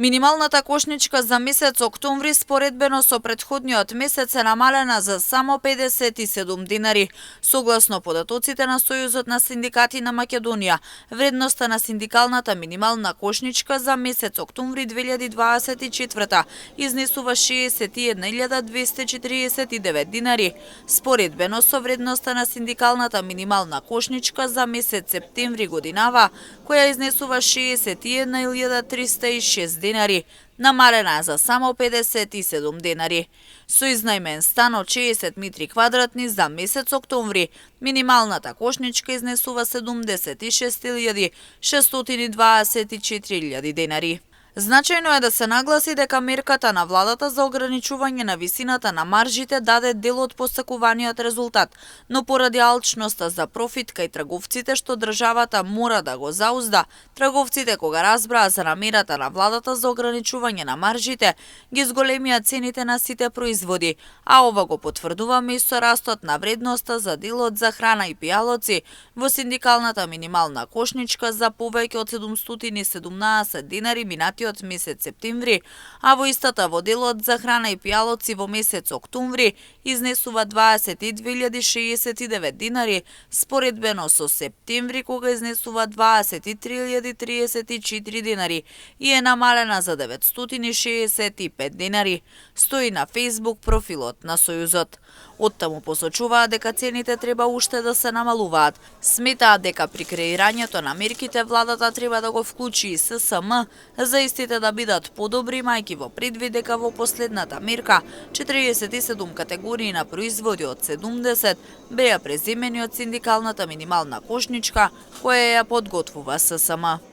Минималната кошничка за месец октомври споредбено со претходниот месец е намалена за само 57 динари. Согласно податоците на Сојузот на синдикати на Македонија, вредноста на синдикалната минимална кошничка за месец октомври 2024 изнесува 61.249 динари. Споредбено со вредноста на синдикалната минимална кошничка за месец септември годинава, која изнесува 61.306 динари, намалена е за само 57 динари. Со изнајмен стан од 60 метри квадратни за месец октомври, минималната кошничка изнесува 76.624 динари. Значајно е да се нагласи дека мерката на владата за ограничување на висината на маржите даде дел од постакуваниот резултат, но поради алчноста за профит кај трговците што државата мора да го заузда, трговците кога разбраа за намерата на владата за ограничување на маржите, ги зголемија цените на сите производи, а ова го потврдуваме и со растот на вредноста за делот за храна и пијалоци во синдикалната минимална кошничка за повеќе од 717 динари минатиот месец септември, а во истата во делот за храна и пијалоци во месец октомври изнесува 22.069 динари, споредбено со септември кога изнесува 23.034 динари и е намалена за 965 динари, стои на Facebook профилот на Сојузот. Оттаму посочуваат дека цените треба уште да се намалуваат. Сметаат дека при креирањето на мерките владата треба да го вклучи и ССМ за истите да бидат подобри, мајки во предвид дека во последната мерка 47 категории на производи од 70 беа преземени од синдикалната минимална кошничка која ја подготвува ССМ.